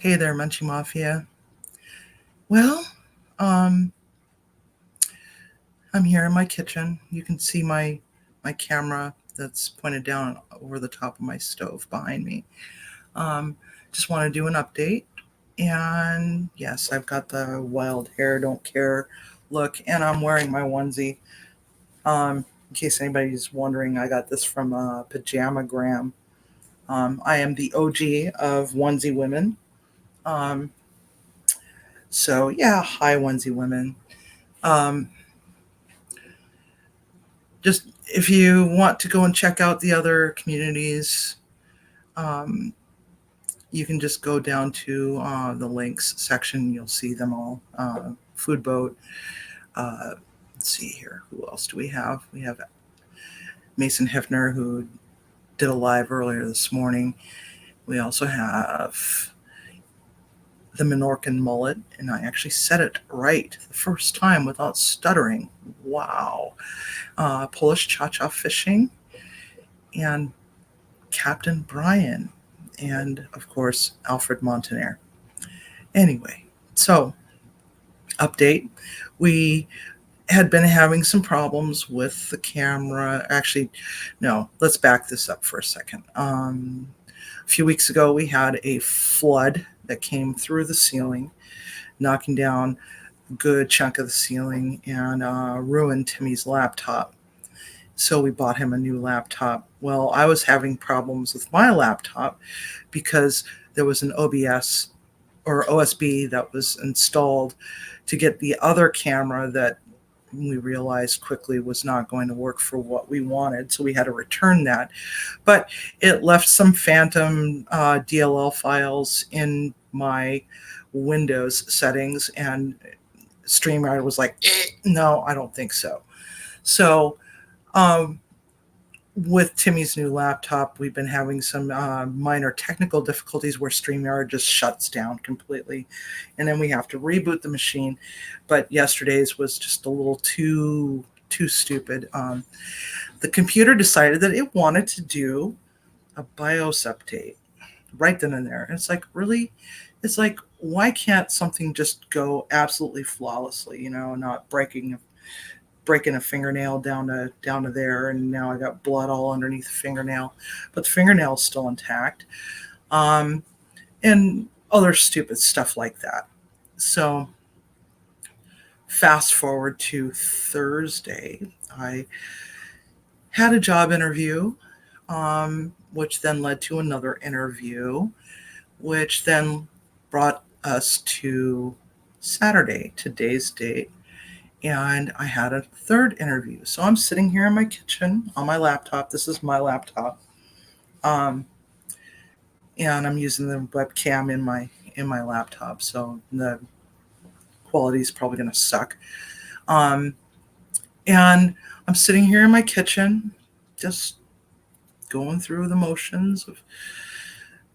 Hey there, Munchie Mafia. Well, um, I'm here in my kitchen. You can see my camera that's pointed down over the top of my stove behind me. Um, just want to do an update. And yes, I've got the wild hair, don't care look, and I'm wearing my onesie. In case anybody's wondering, I got this from Pajamagram. I am the OG of onesie women. Um, so yeah, hi onesie women. Um, just if you want to go and check out the other communities, um, you can just go down to the links section. You'll see them all. Food Boat. Let's see here. Who else do we have? We have Mason Hefner, who did a live earlier this morning. We also have the Menorcan Mullet, and I actually said it right the first time without stuttering. Wow. Polish Cha-Cha Fishing, and Captain Brian, and of course, Alfred Montaner. Anyway, so update. We had been having some problems with the camera. Actually, no, let's back this up for a second. A few weeks ago, we had a flood that came through the ceiling, knocking down a good chunk of the ceiling and ruined Timmy's laptop. So we bought him a new laptop. Well, I was having problems with my laptop because there was an OBS or OSB that was installed to get the other camera that we realized quickly was not going to work for what we wanted. So we had to return that. But it left some phantom DLL files in my Windows settings, and StreamYard was like, no, I don't think so. So um, with Timmy's new laptop, we've been having some minor technical difficulties where StreamYard just shuts down completely. And then we have to reboot the machine. But yesterday's was just a little too stupid. The computer decided that it wanted to do a BIOS update right then and there. And it's like, really? It's like, why can't something just go absolutely flawlessly, not breaking a fingernail down to there, and now I got blood all underneath the fingernail, but the fingernail's still intact, um, and other stupid stuff like that. So fast forward to Thursday, I had a job interview, which then led to another interview, which then brought us to Saturday, today's date, and I had a third interview. So I'm sitting here in my kitchen on my laptop. This is my laptop, um, and I'm using the webcam in my laptop. So the quality is probably going to suck. Um, and I'm sitting here in my kitchen, just going through the motions of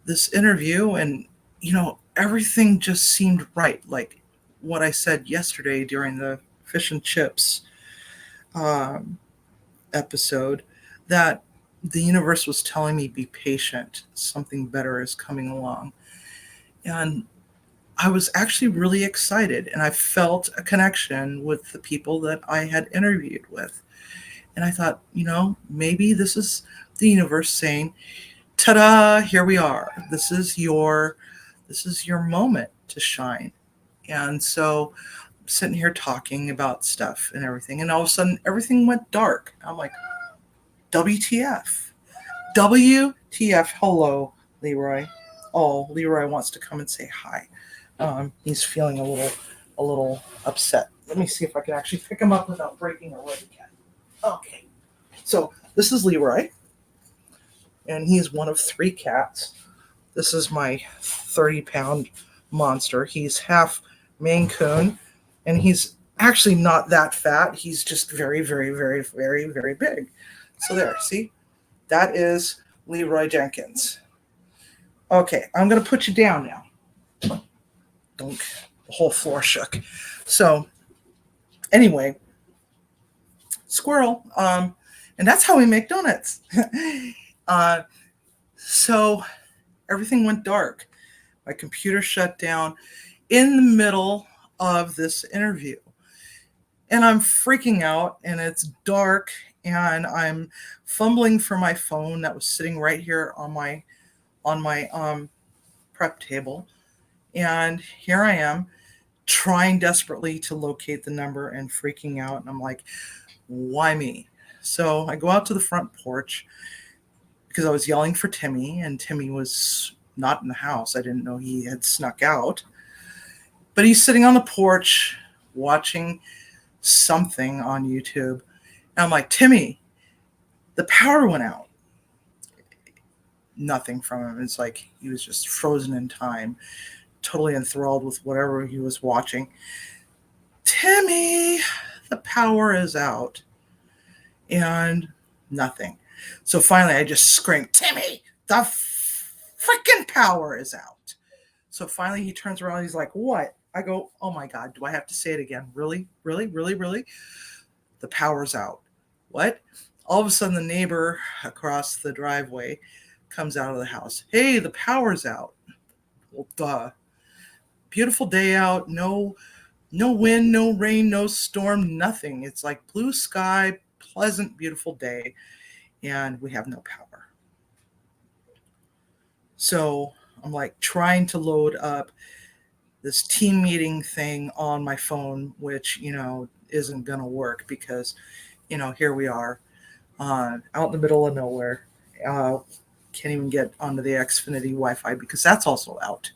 this interview, and everything just seemed right. Like what I said yesterday during the fish and chips um, episode, that the universe was telling me be patient, something better is coming along. And I was actually really excited, and I felt a connection with the people that I had interviewed with. And I thought, maybe this is the universe saying, ta-da, here we are. This is your moment to shine. And so I'm sitting here talking about stuff and everything, and all of a sudden everything went dark. I'm like, WTF. WTF. Hello, Leroy. Oh, Leroy wants to come and say hi. He's feeling a little upset. Let me see if I can actually pick him up without breaking a leg again. Okay. So this is Leroy, and he's one of three cats. This is my 30-pound monster. He's half Maine Coon, and he's actually not that fat. He's just very, very, very, very, very big. So there, see? That is Leroy Jenkins. Okay, I'm going to put you down now. Don't. The whole floor shook. So, anyway, squirrel. And that's how we make donuts. uh, so, everything went dark. My computer shut down in the middle of this interview. And I'm freaking out, and it's dark, and I'm fumbling for my phone that was sitting right here on my prep table. And here I am trying desperately to locate the number and freaking out. And I'm like, why me? So I go out to the front porch because I was yelling for Timmy, and Timmy was not in the house. I didn't know he had snuck out. But he's sitting on the porch watching something on YouTube. And I'm like, Timmy, the power went out. Nothing from him. It's like he was just frozen in time, totally enthralled with whatever he was watching. Timmy, the power is out. And nothing. So finally, I just screamed, Timmy, the freaking power is out. So finally, he turns around. And he's like, what? I go, oh my God, do I have to say it again? Really? Really? Really? Really? The power's out. What? All of a sudden, the neighbor across the driveway comes out of the house. Hey, the power's out. Well, duh. Beautiful day out. No wind, no rain, no storm, nothing. It's like blue sky, pleasant, beautiful day, and we have no power. So I'm like trying to load up this team meeting thing on my phone, which, isn't going to work because, here we are out in the middle of nowhere. Can't even get onto the Xfinity Wi-Fi because that's also out.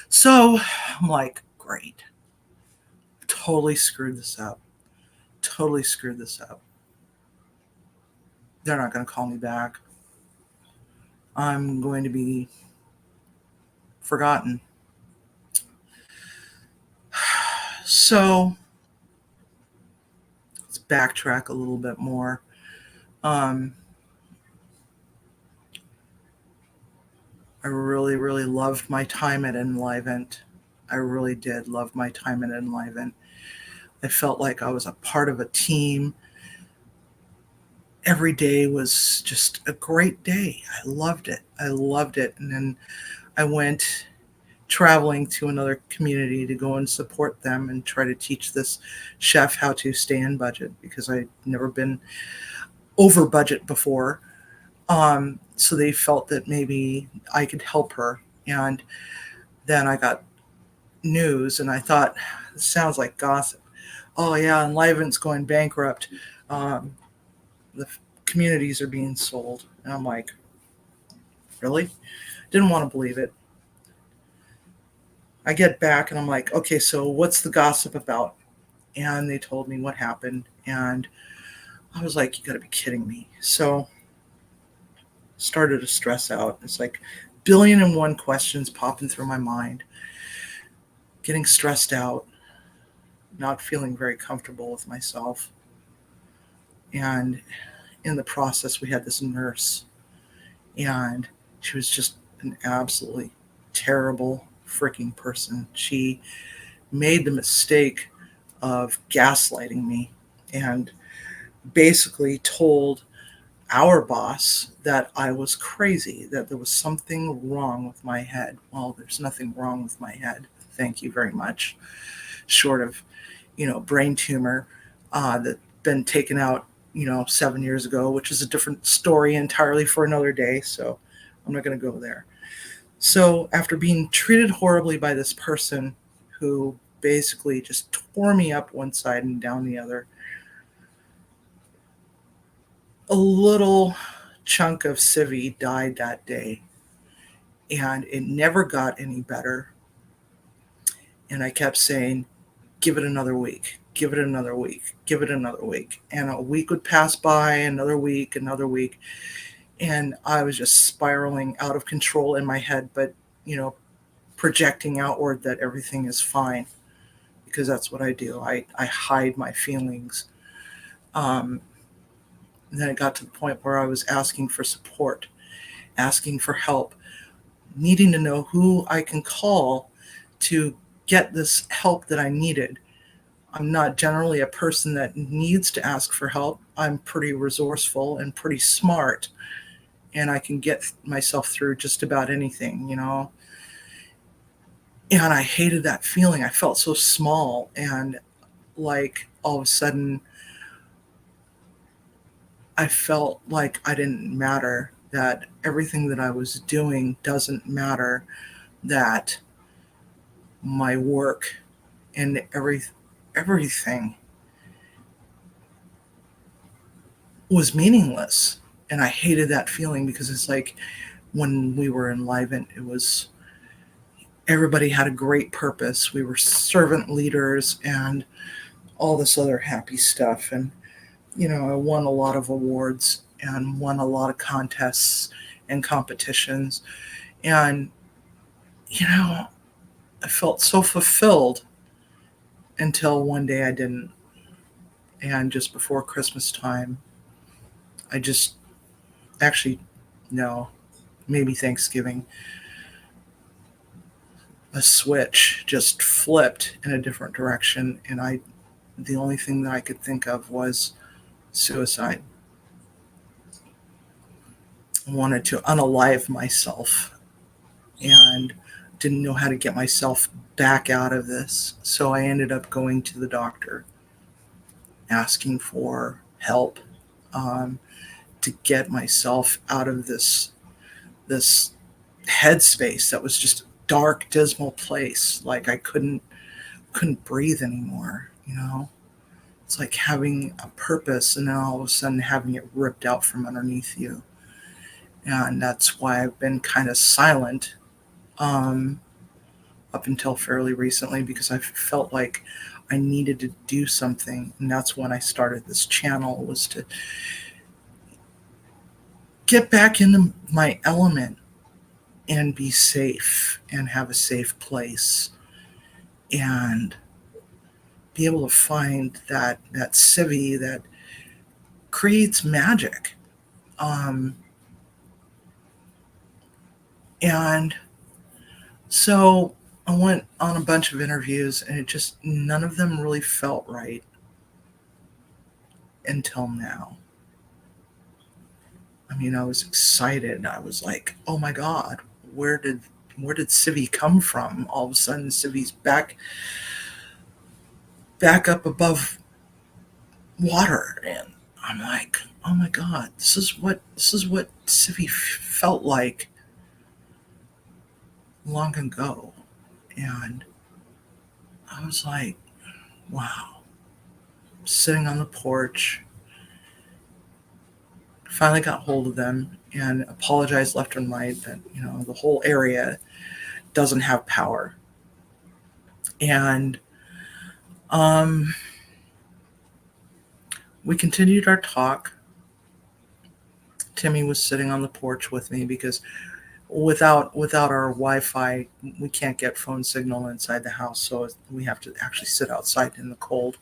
So I'm like, great. Totally screwed this up. They're not going to call me back. I'm going to be forgotten. So let's backtrack a little bit more. I really, really loved my time at Enlivant. I really did love my time at Enlivant. I felt like I was a part of a team. Every day was just a great day. I loved it. And then I went traveling to another community to go and support them and try to teach this chef how to stay in budget because I'd never been over budget before. So they felt that maybe I could help her. And then I got news and I thought, this sounds like gossip. Oh yeah, Enlivant's going bankrupt. The communities are being sold. And I'm like, really? Didn't want to believe it. I get back and I'm like, okay, so what's the gossip about? And they told me what happened. And I was like, you got to be kidding me. So started to stress out. It's like 1,000,001 questions popping through my mind, getting stressed out, not feeling very comfortable with myself. And in the process, we had this nurse, and she was just an absolutely terrible freaking person. She made the mistake of gaslighting me and basically told our boss that I was crazy, that there was something wrong with my head. Well, there's nothing wrong with my head. Thank you very much. Short of, brain tumor that been taken out, 7 years ago, which is a different story entirely for another day. So I'm not going to go there. So after being treated horribly by this person who basically just tore me up one side and down the other, a little chunk of Civi died that day, and it never got any better. And I kept saying, give it another week, give it another week, give it another week. And a week would pass by, another week. And I was just spiraling out of control in my head, but, projecting outward that everything is fine because that's what I do. I hide my feelings. And then it got to the point where I was asking for support, asking for help, needing to know who I can call to get this help that I needed. I'm not generally a person that needs to ask for help. I'm pretty resourceful and pretty smart, and I can get myself through just about anything, And I hated that feeling. I felt so small, and like all of a sudden I felt like I didn't matter, that everything that I was doing doesn't matter, that my work and everything was meaningless. And I hated that feeling because it's like when we were in Livent, it was everybody had a great purpose. We were servant leaders and all this other happy stuff. And, I won a lot of awards and won a lot of contests and competitions. And, I felt so fulfilled until one day I didn't. And just before Christmas time, I just actually, no, maybe Thanksgiving, a switch just flipped in a different direction. And the only thing that I could think of was suicide. I wanted to unalive myself and didn't know how to get myself back out of this. So I ended up going to the doctor, asking for help, um, to get myself out of this headspace that was just a dark, dismal place. Like I couldn't breathe anymore. It's like having a purpose and then all of a sudden having it ripped out from underneath you. And that's why I've been kind of silent, um, up until fairly recently, because I felt like I needed to do something. And that's when I started this channel, was to get back into my element and be safe and have a safe place and be able to find that civvy that creates magic. Um, and so I went on a bunch of interviews, and it just, none of them really felt right until now. I mean, I was excited. I was like, oh my God, where did Civvy come from? All of a sudden Civvy's back up above water, and I'm like, oh my God, this is what Civvy felt like long ago. And I was like, wow. Sitting on the porch, finally got hold of them and apologized left and right that, the whole area doesn't have power. And um, we continued our talk. Timmy was sitting on the porch with me because without our Wi-Fi, we can't get phone signal inside the house, so we have to actually sit outside in the cold.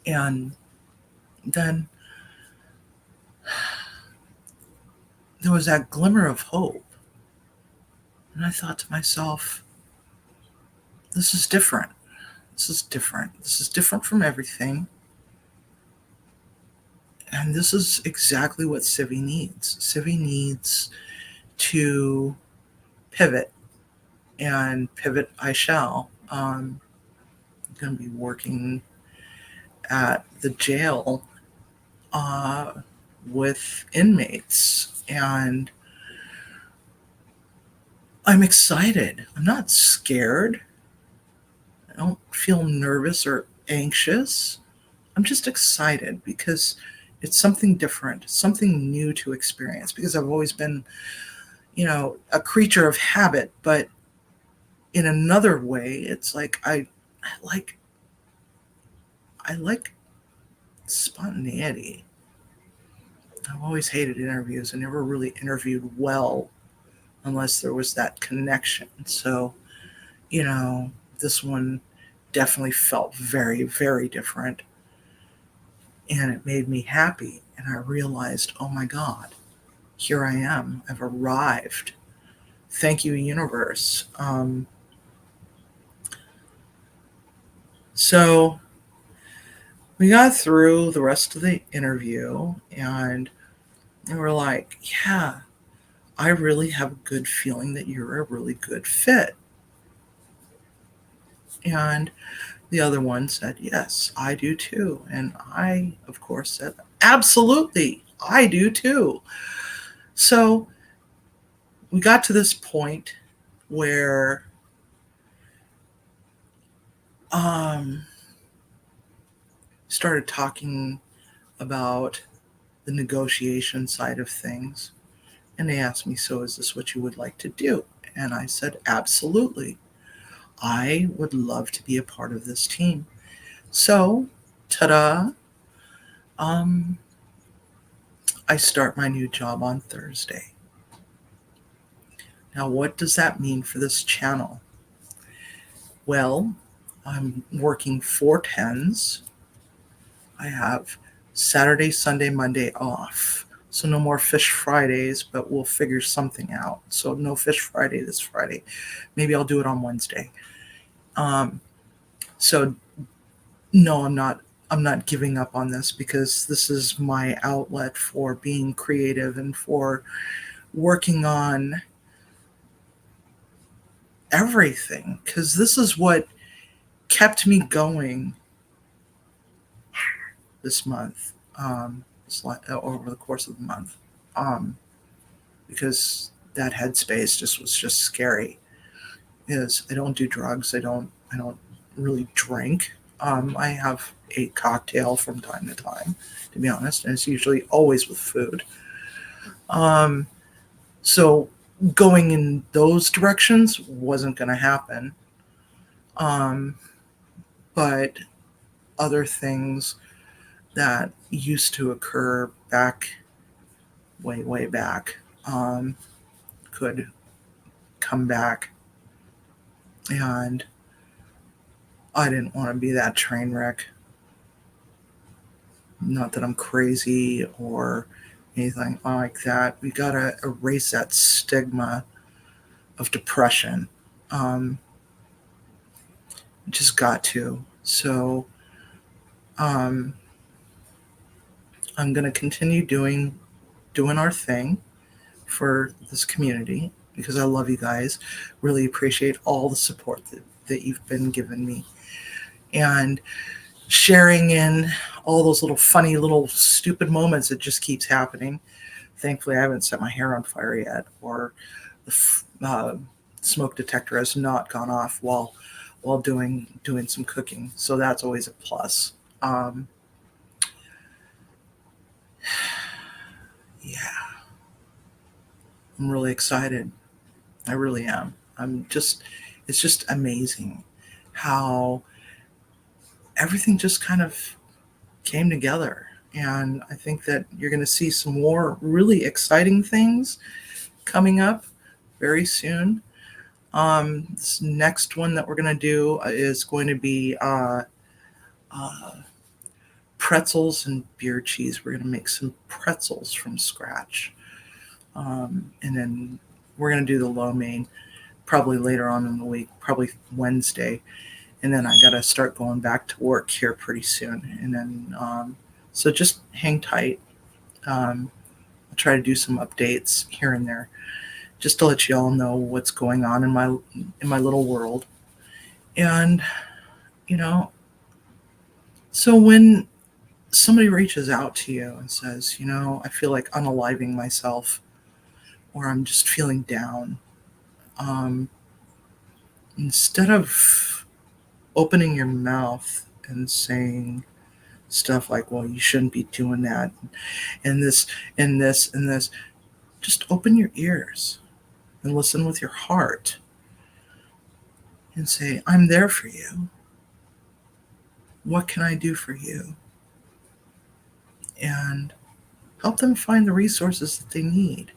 And then there was that glimmer of hope, and I thought to myself, this is different. This is different. This is different from everything. And this is exactly what Civvy needs. Civvy needs to pivot, and pivot I shall. I'm going to be working at the jail, uh, with inmates, and I'm excited. I'm not scared. I don't feel nervous or anxious. I'm just excited because it's something different, something new to experience, because I've always been, a creature of habit. But in another way, it's like I like spontaneity. I've always hated interviews. I never really interviewed well unless there was that connection. So, this one definitely felt very, very different. And it made me happy. And I realized, oh my God, here I am. I've arrived. Thank you, universe. So we got through the rest of the interview, and they were like, yeah, I really have a good feeling that you're a really good fit. And the other one said, yes, I do too. And I, of course, said, absolutely, I do too. So we got to this point where started talking about the negotiation side of things. And they asked me, so is this what you would like to do? And I said, absolutely. I would love to be a part of this team. So, ta-da, um, I start my new job on Thursday. Now, what does that mean for this channel? Well, I'm working 4 10s. I have Saturday, Sunday, Monday off. So no more Fish Fridays, but we'll figure something out. So no Fish Friday this Friday. Maybe I'll do it on Wednesday. So no, I'm not giving up on this, because this is my outlet for being creative and for working on everything, because this is what kept me going this month, over the course of the month, because that headspace was just scary. Is I don't do drugs. I don't really drink. I have a cocktail from time to time, to be honest, and it's usually always with food. So going in those directions wasn't going to happen. But other things that used to occur back, way back, could come back. And I didn't want to be that train wreck. Not that I'm crazy or anything like that. We got to erase that stigma of depression. Just got to. So I'm going to continue doing our thing for this community, because I love you guys. Really appreciate all the support that you've been giving me, and sharing in all those little funny little stupid moments that just keeps happening. Thankfully, I haven't set my hair on fire yet, or the smoke detector has not gone off while doing some cooking. So that's always a plus. Yeah, I'm really excited. I really am. It's just amazing how everything just kind of came together. And I think that you're going to see some more really exciting things coming up very soon. This next one that we're going to do is going to be pretzels and beer cheese. We're going to make some pretzels from scratch. And then we're going to do the lo mein probably later on in the week, probably Wednesday. And then I got to start going back to work here pretty soon. And then, so just hang tight. I'll try to do some updates here and there, just to let you all know what's going on in my little world. And, you know, so when somebody reaches out to you and says, I feel like unaliving myself, or I'm just feeling down, instead of opening your mouth and saying stuff like, well, you shouldn't be doing that, and this and this and this, just open your ears and listen with your heart and say, I'm there for you. What can I do for you? And help them find the resources that they need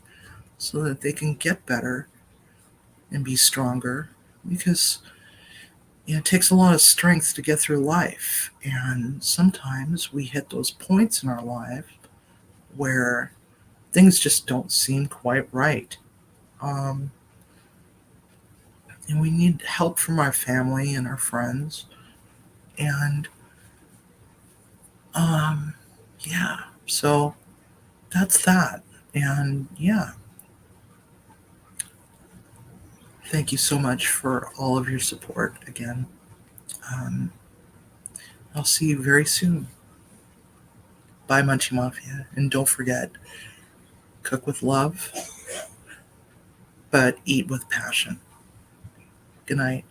so that they can get better and be stronger, because it takes a lot of strength to get through life. And sometimes we hit those points in our life where things just don't seem quite right. And we need help from our family and our friends. And yeah, so that's that. And yeah, thank you so much for all of your support again. Um, I'll see you very soon. Bye, Munchie Mafia. And don't forget, cook with love, but eat with passion. Good night.